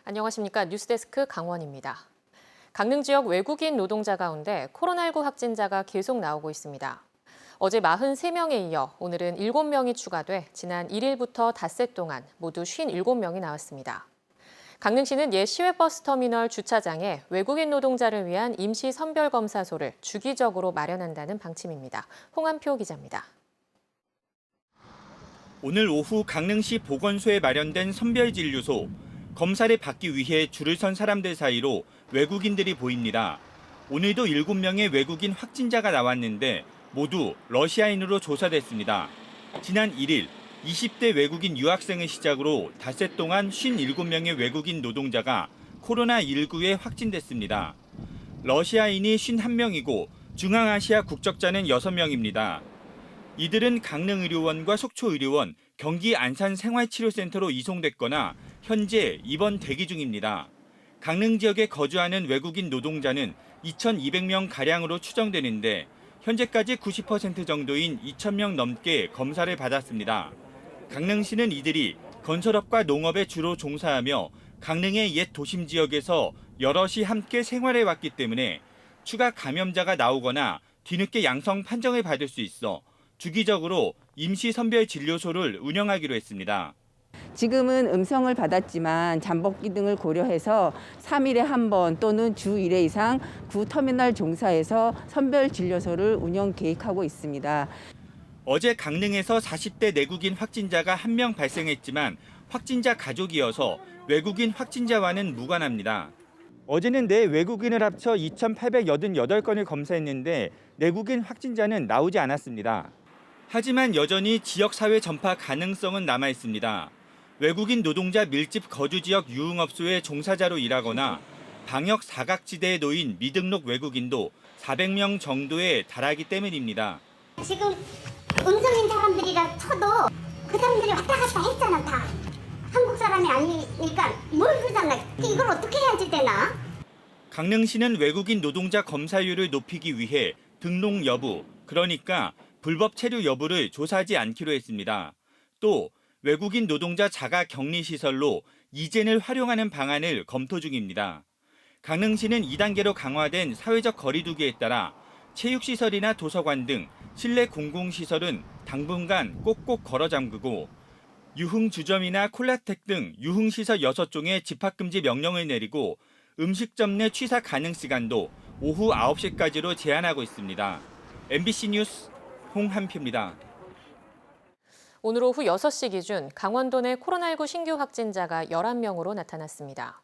안녕하십니까. 뉴스데스크 강원입니다. 강릉 지역 외국인 노동자 가운데 코로나19 확진자가 계속 나오고 있습니다. 어제 43명에 이어 오늘은 7명이 추가돼 지난 1일부터 닷새 동안 모두 57명이 나왔습니다. 강릉시는 옛 시외버스터미널 주차장에 외국인 노동자를 위한 임시 선별검사소를 주기적으로 마련한다는 방침입니다. 홍한표 기자입니다. 오늘 오후 강릉시 보건소에 마련된 선별진료소. 검사를 받기 위해 줄을 선 사람들 사이로 외국인들이 보입니다. 오늘도 7명의 외국인 확진자가 나왔는데 모두 러시아인으로 조사됐습니다. 지난 1일 20대 외국인 유학생을 시작으로 닷새 동안 57명의 외국인 노동자가 코로나19에 확진됐습니다. 러시아인이 51명이고 중앙아시아 국적자는 6명입니다. 이들은 강릉의료원과 속초의료원, 경기 안산생활치료센터로 이송됐거나 현재 입원 대기 중입니다. 강릉 지역에 거주하는 외국인 노동자는 2,200명가량으로 추정되는데 현재까지 90% 정도인 2,000명 넘게 검사를 받았습니다. 강릉시는 이들이 건설업과 농업에 주로 종사하며 강릉의 옛 도심 지역에서 여럿이 함께 생활해왔기 때문에 추가 감염자가 나오거나 뒤늦게 양성 판정을 받을 수 있어 주기적으로 임시선별진료소를 운영하기로 했습니다. 지금은 음성을 받았지만 잠복기 등을 고려해서 3일에 한 번 또는 주 1회 이상 구 터미널 종사에서 선별진료소를 운영 계획하고 있습니다. 어제 강릉에서 40대 내국인 확진자가 1명 발생했지만 확진자 가족이어서 외국인 확진자와는 무관합니다. 어제는 내 외국인을 합쳐 2,888건을 검사했는데 내국인 확진자는 나오지 않았습니다. 하지만 여전히 지역사회 전파 가능성은 남아있습니다. 외국인 노동자 밀집 거주지역 유흥업소의 종사자로 일하거나 방역 사각지대에 놓인 미등록 외국인도 400명 정도에 달하기 때문입니다. 지금 음성인 사람들이라 쳐도 그 사람들이 왔다 갔다 했잖아 다. 한국 사람이 아니니까 모르잖아. 이걸 어떻게 해야지 되나? 강릉시는 외국인 노동자 검사율을 높이기 위해 등록 여부, 그러니까 불법 체류 여부를 조사하지 않기로 했습니다. 또 외국인 노동자 자가 격리 시설로 이젠을 활용하는 방안을 검토 중입니다. 강릉시는 2단계로 강화된 사회적 거리 두기에 따라 체육시설이나 도서관 등 실내 공공시설은 당분간 꼭꼭 걸어 잠그고 유흥주점이나 콜라텍 등 유흥시설 6종에 집합금지 명령을 내리고 음식점 내 취사 가능 시간도 오후 9시까지로 제한하고 있습니다. MBC 뉴스 홍한표입니다. 오늘 오후 6시 기준 강원도 내 코로나19 신규 확진자가 11명으로 나타났습니다.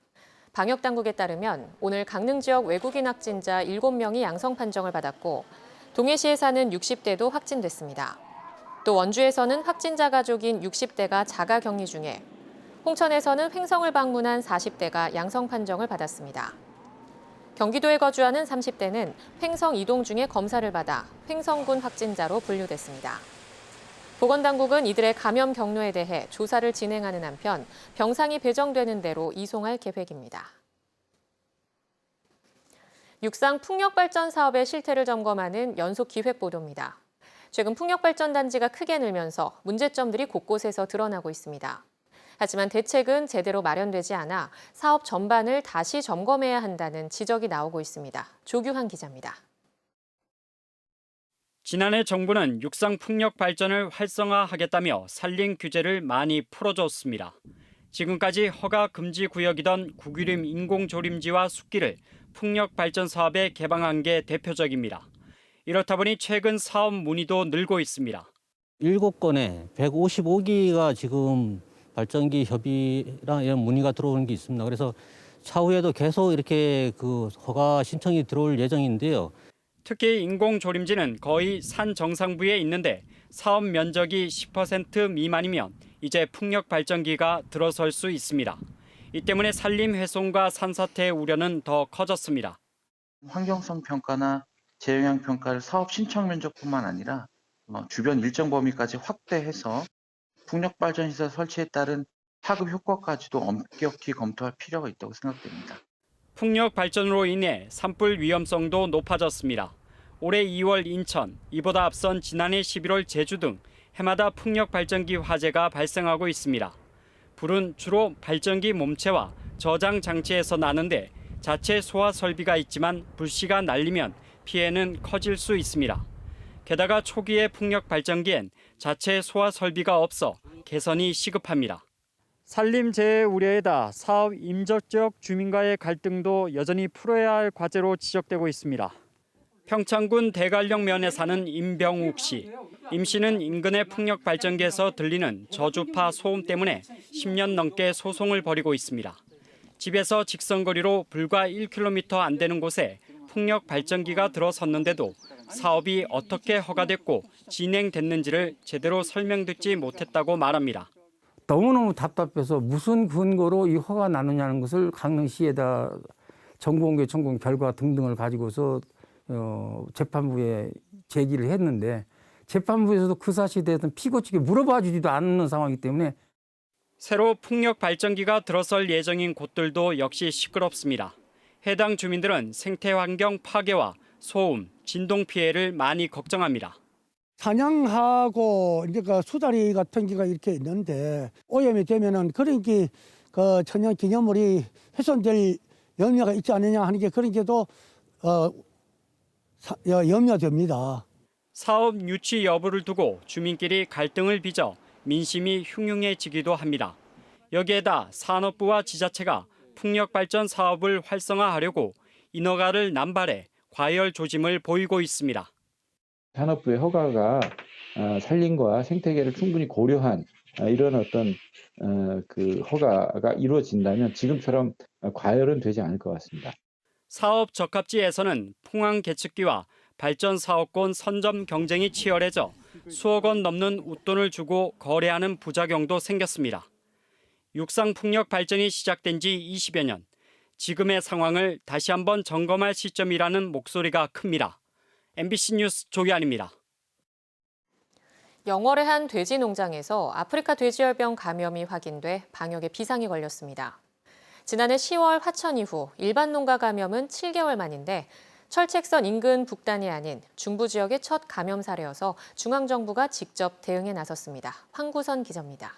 방역당국에 따르면 오늘 강릉 지역 외국인 확진자 7명이 양성 판정을 받았고 동해시에 사는 60대도 확진됐습니다. 또 원주에서는 확진자 가족인 60대가 자가 격리 중에 홍천에서는 횡성을 방문한 40대가 양성 판정을 받았습니다. 경기도에 거주하는 30대는 횡성 이동 중에 검사를 받아 횡성군 확진자로 분류됐습니다. 보건당국은 이들의 감염 경로에 대해 조사를 진행하는 한편 병상이 배정되는 대로 이송할 계획입니다. 육상 풍력발전 사업의 실태를 점검하는 연속 기획 보도입니다. 최근 풍력발전단지가 크게 늘면서 문제점들이 곳곳에서 드러나고 있습니다. 하지만 대책은 제대로 마련되지 않아 사업 전반을 다시 점검해야 한다는 지적이 나오고 있습니다. 조규환 기자입니다. 지난해 정부는 육상 풍력 발전을 활성화하겠다며 산림 규제를 많이 풀어줬습니다. 지금까지 허가 금지 구역이던 구기림 인공조림지와 숲길을 풍력 발전 사업에 개방한 게 대표적입니다. 이렇다 보니 최근 사업 문의도 늘고 있습니다. 7건에 155기가 지금 발전기 협의랑 이런 문의가 들어오는 게 있습니다. 그래서 차후에도 계속 이렇게 허가 신청이 들어올 예정인데요. 특히 인공조림지는 거의 산 정상부에 있는데 사업 면적이 10% 미만이면 이제 풍력 발전기가 들어설 수 있습니다. 이 때문에 산림 훼손과 산사태의 우려는 더 커졌습니다. 환경성 평가나 재영향 평가를 사업 신청 면적뿐만 아니라 주변 일정 범위까지 확대해서 풍력 발전 시설 설치에 따른 파급 효과까지도 엄격히 검토할 필요가 있다고 생각됩니다. 풍력 발전으로 인해 산불 위험성도 높아졌습니다. 올해 2월 인천, 이보다 앞선 지난해 11월 제주 등 해마다 풍력 발전기 화재가 발생하고 있습니다. 불은 주로 발전기 몸체와 저장 장치에서 나는데 자체 소화 설비가 있지만 불씨가 날리면 피해는 커질 수 있습니다. 게다가 초기의 풍력 발전기엔 자체 소화 설비가 없어 개선이 시급합니다. 산림재해 우려에다 사업 임적 지역 주민과의 갈등도 여전히 풀어야 할 과제로 지적되고 있습니다. 평창군 대관령면에 사는 임병욱 씨. 임 씨는 인근의 풍력 발전기에서 들리는 저주파 소음 때문에 10년 넘게 소송을 벌이고 있습니다. 집에서 직선거리로 불과 1km 안 되는 곳에 풍력 발전기가 들어섰는데도 사업이 어떻게 허가됐고 진행됐는지를 제대로 설명듣지 못했다고 말합니다. 너무너무 답답해서 무슨 근거로 이 허가 나느냐는 것을 강릉시에다 정보공개 청구 결과 등등을 가지고서 재판부에 제기를 했는데 재판부에서도 그 사실에 대해서는 피고 측에 물어봐 주지도 않는 상황이기 때문에 새로 풍력 발전기가 들어설 예정인 곳들도 역시 시끄럽습니다. 해당 주민들은 생태 환경 파괴와 소음, 진동 피해를 많이 걱정합니다. 사냥하고 이제 그 수다리 같은 게가 이렇게 있는데 오염이 되면은 그러니까 그 천연 기념물이 훼손될 염려가 있지 않느냐 하는 게 그런 게도 염려됩니다. 사업 유치 여부를 두고 주민끼리 갈등을 빚어 민심이 흉흉해지기도 합니다. 여기에다 산업부와 지자체가 풍력 발전 사업을 활성화하려고 인허가를 남발해 과열 조짐을 보이고 있습니다. 산업부의 허가가 산림과 생태계를 충분히 고려한 이런 어떤 그 허가가 이루어진다면 지금처럼 과열은 되지 않을 것 같습니다. 사업 적합지에서는 풍황 계측기와 발전 사업권 선점 경쟁이 치열해져 수억 원 넘는 웃돈을 주고 거래하는 부작용도 생겼습니다. 육상 풍력 발전이 시작된 지 20여 년, 지금의 상황을 다시 한번 점검할 시점이라는 목소리가 큽니다. MBC 뉴스 조기안입니다. 영월의 한 돼지 농장에서 아프리카 돼지열병 감염이 확인돼 방역에 비상이 걸렸습니다. 지난해 10월 화천 이후 일반 농가 감염은 7개월 만인데 철책선 인근 북단이 아닌 중부 지역의 첫 감염 사례여서 중앙정부가 직접 대응에 나섰습니다. 황구선 기자입니다.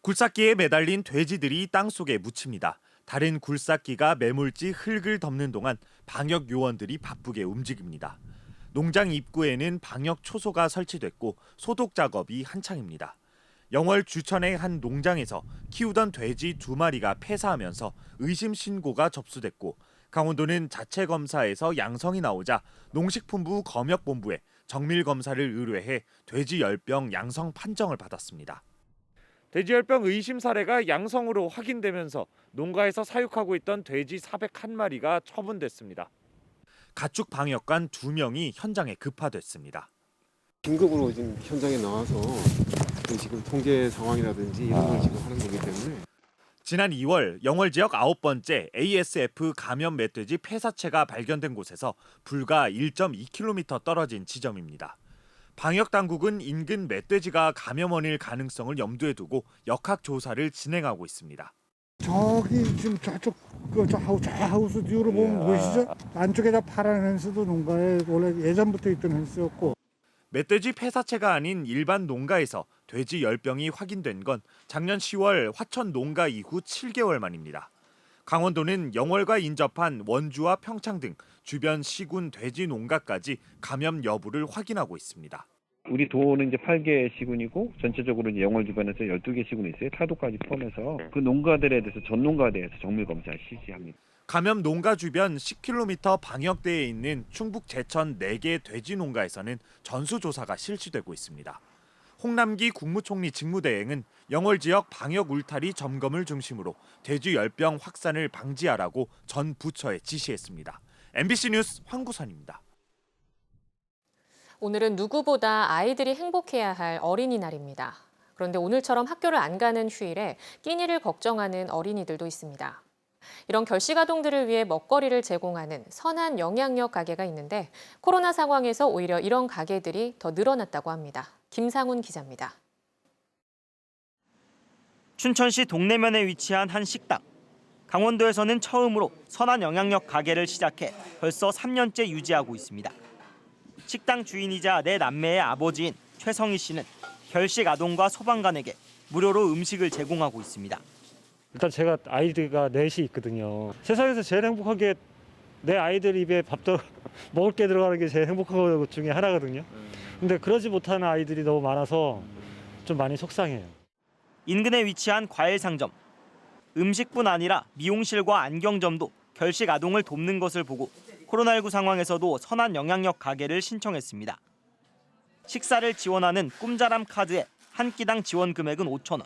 굴삭기에 매달린 돼지들이 땅속에 묻힙니다. 다른 굴삭기가 매몰지 흙을 덮는 동안 방역 요원들이 바쁘게 움직입니다. 농장 입구에는 방역 초소가 설치됐고 소독 작업이 한창입니다. 영월 주천의 한 농장에서 키우던 돼지 2마리가 폐사하면서 의심 신고가 접수됐고 강원도는 자체 검사에서 양성이 나오자 농식품부 검역본부에 정밀 검사를 의뢰해 돼지 열병 양성 판정을 받았습니다. 돼지열병 의심 사례가 양성으로 확인되면서 농가에서 사육하고 있던 돼지 401마리가 처분됐습니다. 가축 방역관 2명이 현장에 급파됐습니다. 긴급으로 지금 현장에 나와서 지금 통제 상황이라든지 이런 걸 지금 하는 거기 때문에. 지난 2월 영월 지역 9번째 ASF 감염 멧돼지 폐사체가 발견된 곳에서 불과 1.2km 떨어진 지점입니다. 방역 당국은 인근 멧돼지가 감염원일 가능성을 염두에 두고 역학 조사를 진행하고 있습니다. 저기 지금 저쪽 저 하우스 뒤로 보면 보이시죠? 안쪽에 저 파란 펜스도 농가에 원래 예전부터 있던 펜스였고. 멧돼지 폐사체가 아닌 일반 농가에서 돼지 열병이 확인된 건 작년 10월 화천 농가 이후 7개월 만입니다. 강원도는 영월과 인접한 원주와 평창 등 주변 시군 돼지 농가까지 감염 여부를 확인하고 있습니다. 우리 도는 이제 8개 시군이고 전체적으로 이제 영월 주변에서 12개 시군이 있어요. 타도까지 포함해서 그 농가들에 대해서 전 농가에 대해서 정밀 검사를 실시합니다. 감염 농가 주변 10km 방역대에 있는 충북 제천 4개 돼지 농가에서는 전수조사가 실시되고 있습니다. 홍남기 국무총리 직무대행은 영월 지역 방역 울타리 점검을 중심으로 돼지 열병 확산을 방지하라고 전 부처에 지시했습니다. MBC 뉴스 황구선입니다. 오늘은 누구보다 아이들이 행복해야 할 어린이날입니다. 그런데 오늘처럼 학교를 안 가는 휴일에 끼니를 걱정하는 어린이들도 있습니다. 이런 결식아동들을 위해 먹거리를 제공하는 선한 영양역 가게가 있는데 코로나 상황에서 오히려 이런 가게들이 더 늘어났다고 합니다. 김상훈 기자입니다. 춘천시 동래면에 위치한 한 식당. 강원도에서는 처음으로 선한 영양역 가게를 시작해 벌써 3년째 유지하고 있습니다. 식당 주인이자 4남매의 아버지인 최성희 씨는 결식 아동과 소방관에게 무료로 음식을 제공하고 있습니다. 일단 제가 아이들가 넷이 있거든요. 세상에서 제일 행복한 게 내 아이들 입에 밥도 먹을 게 들어가는 게 제일 행복한 것 중에 하나거든요. 근데 그러지 못하는 아이들이 너무 많아서 좀 많이 속상해요. 인근에 위치한 과일 상점. 음식뿐 아니라 미용실과 안경점도 결식 아동을 돕는 것을 보고 코로나19 상황에서도 선한 영향력 가게를 신청했습니다. 식사를 지원하는 꿈자람 카드에 한 끼당 지원 금액은 5,000원.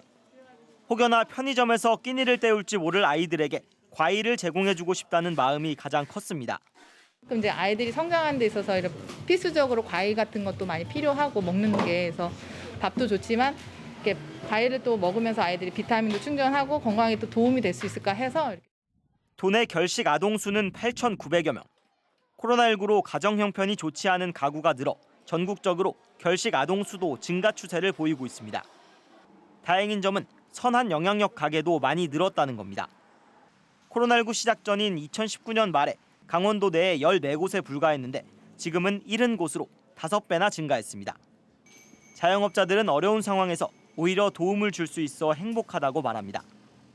혹여나 편의점에서 끼니를 때울지 모를 아이들에게 과일을 제공해주고 싶다는 마음이 가장 컸습니다. 그럼 이제 아이들이 성장하는 데 있어서 이렇게 필수적으로 과일 같은 것도 많이 필요하고 먹는 게, 그래서 밥도 좋지만 이렇게 과일을 또 먹으면서 아이들이 비타민도 충전하고 건강에 또 도움이 될 수 있을까 해서. 도내 결식 아동 수는 8,900여 명. 코로나19로 가정 형편이 좋지 않은 가구가 늘어 전국적으로 결식 아동 수도 증가 추세를 보이고 있습니다. 다행인 점은 선한 영향력 가게도 많이 늘었다는 겁니다. 코로나19 시작 전인 2019년 말에 강원도 내에 14곳에 불과했는데 지금은 70곳으로 5배나 증가했습니다. 자영업자들은 어려운 상황에서 오히려 도움을 줄 수 있어 행복하다고 말합니다.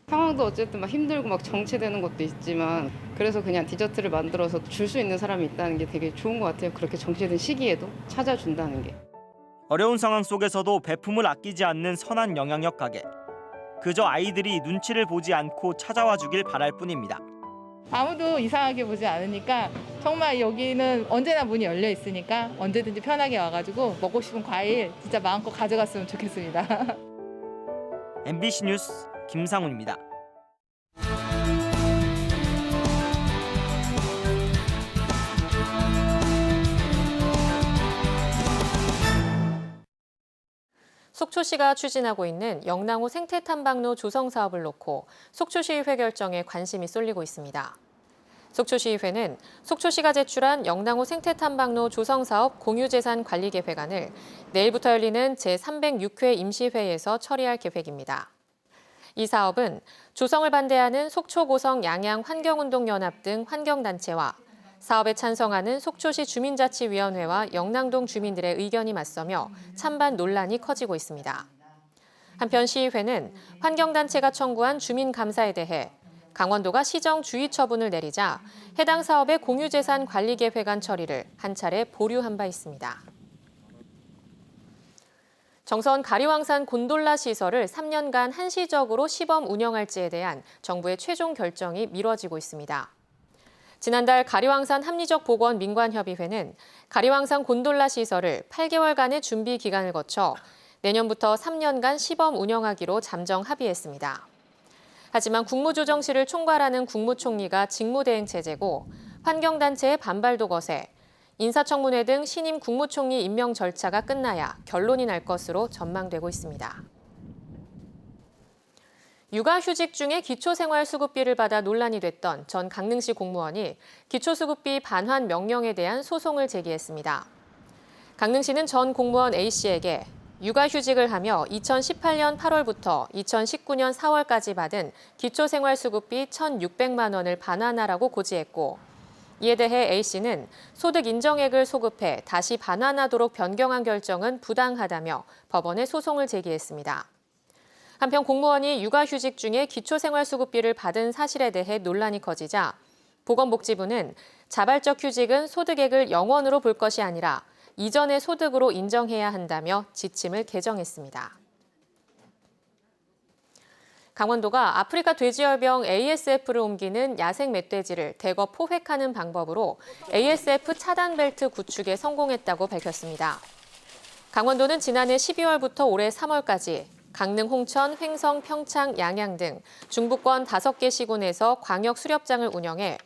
상황도 어쨌든 막 힘들고 막 정체되는 것도 있지만, 그래서 그냥 디저트를 만들어서 줄 수 있는 사람이 있다는 게 되게 좋은 것 같아요. 그렇게 정체된 시기에도 찾아준다는 게. 어려운 상황 속에서도 베품을 아끼지 않는 선한 영향력 가게. 그저 아이들이 눈치를 보지 않고 찾아와 주길 바랄 뿐입니다. 아무도 이상하게 보지 않으니까 정말 여기는 언제나 문이 열려 있으니까 언제든지 편하게 와가지고 먹고 싶은 과일 진짜 마음껏 가져갔으면 좋겠습니다. MBC 뉴스 김상훈입니다. 속초시가 추진하고 있는 영랑호 생태탐방로 조성 사업을 놓고 속초시의회 결정에 관심이 쏠리고 있습니다. 속초시의회는 속초시가 제출한 영랑호 생태탐방로 조성 사업 공유재산 관리 계획안을 내일부터 열리는 제306회 임시회에서 처리할 계획입니다. 이 사업은 조성을 반대하는 속초고성 양양환경운동연합 등 환경단체와 사업에 찬성하는 속초시 주민자치위원회와 영랑동 주민들의 의견이 맞서며 찬반 논란이 커지고 있습니다. 한편 시의회는 환경단체가 청구한 주민감사에 대해 강원도가 시정 주의 처분을 내리자 해당 사업의 공유재산 관리계획안 처리를 한 차례 보류한 바 있습니다. 정선 가리왕산 곤돌라 시설을 3년간 한시적으로 시범 운영할지에 대한 정부의 최종 결정이 미뤄지고 있습니다. 지난달 가리왕산 합리적 복원 민관협의회는 가리왕산 곤돌라 시설을 8개월간의 준비 기간을 거쳐 내년부터 3년간 시범 운영하기로 잠정 합의했습니다. 하지만 국무조정실을 총괄하는 국무총리가 직무대행 체제고 환경단체의 반발도 거세 인사청문회 등 신임 국무총리 임명 절차가 끝나야 결론이 날 것으로 전망되고 있습니다. 육아휴직 중에 기초생활수급비를 받아 논란이 됐던 전 강릉시 공무원이 기초수급비 반환 명령에 대한 소송을 제기했습니다. 강릉시는 전 공무원 A씨에게 육아휴직을 하며 2018년 8월부터 2019년 4월까지 받은 기초생활수급비 1,600만 원을 반환하라고 고지했고 이에 대해 A씨는 소득 인정액을 소급해 다시 반환하도록 변경한 결정은 부당하다며 법원에 소송을 제기했습니다. 한편 공무원이 육아휴직 중에 기초생활수급비를 받은 사실에 대해 논란이 커지자 보건복지부는 자발적 휴직은 소득액을 0원으로 볼 것이 아니라 이전의 소득으로 인정해야 한다며 지침을 개정했습니다. 강원도가 아프리카 돼지열병 ASF를 옮기는 야생 멧돼지를 대거 포획하는 방법으로 ASF 차단 벨트 구축에 성공했다고 밝혔습니다. 강원도는 지난해 12월부터 올해 3월까지 강릉, 홍천, 횡성, 평창, 양양 등 중부권 5개 시군에서 광역 수렵장을 운영해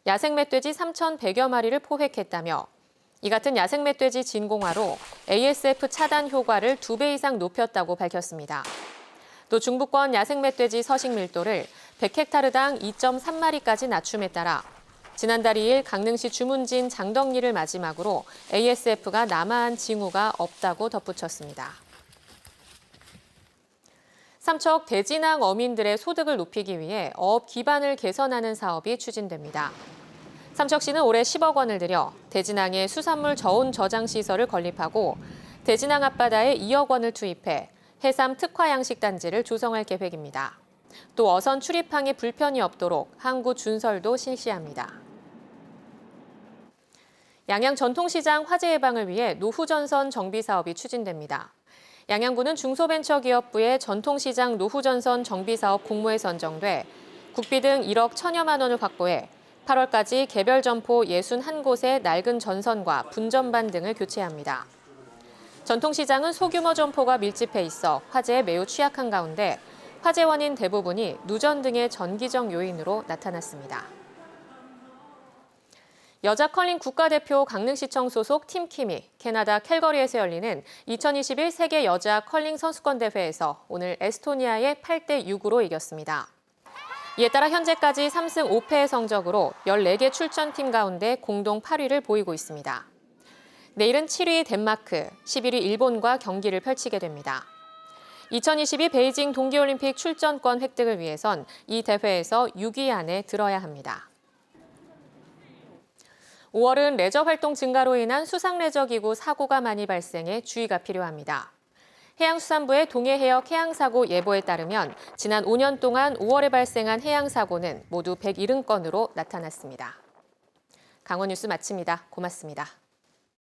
야생 멧돼지 3,100여 마리를 포획했다며 이 같은 야생 멧돼지 진공화로 ASF 차단 효과를 2배 이상 높였다고 밝혔습니다. 또 중부권 야생 멧돼지 서식 밀도를 100헥타르당 2.3마리까지 낮춤에 따라 지난달 2일 강릉시 주문진 장덕리를 마지막으로 ASF가 남아한 징후가 없다고 덧붙였습니다. 삼척 대진항 어민들의 소득을 높이기 위해 어업 기반을 개선하는 사업이 추진됩니다. 삼척시는 올해 10억 원을 들여 대진항에 수산물 저온 저장 시설을 건립하고 대진항 앞바다에 2억 원을 투입해 해삼 특화 양식단지를 조성할 계획입니다. 또 어선 출입항에 불편이 없도록 항구 준설도 실시합니다. 양양 전통시장 화재 예방을 위해 노후전선 정비 사업이 추진됩니다. 양양구는 중소벤처기업부의 전통시장 노후전선 정비 사업 공모에 선정돼 국비 등 1억 1천여만 원을 확보해 8월까지 개별 점포 61곳의 낡은 전선과 분전반 등을 교체합니다. 전통시장은 소규모 점포가 밀집해 있어 화재에 매우 취약한 가운데 화재 원인 대부분이 누전 등의 전기적 요인으로 나타났습니다. 여자 컬링 국가대표 강릉시청 소속 팀킴이 캐나다 캘거리에서 열리는 2021 세계 여자 컬링 선수권 대회에서 오늘 에스토니아에 8대 6으로 이겼습니다. 이에 따라 현재까지 3승 5패의 성적으로 14개 출전팀 가운데 공동 8위를 보이고 있습니다. 내일은 7위 덴마크, 11위 일본과 경기를 펼치게 됩니다. 2022 베이징 동계올림픽 출전권 획득을 위해선 이 대회에서 6위 안에 들어야 합니다. 5월은 레저 활동 증가로 인한 수상레저기구 사고가 많이 발생해 주의가 필요합니다. 해양수산부의 동해해역 해양사고 예보에 따르면 지난 5년 동안 5월에 발생한 해양사고는 모두 170건으로 나타났습니다. 강원뉴스 마칩니다. 고맙습니다.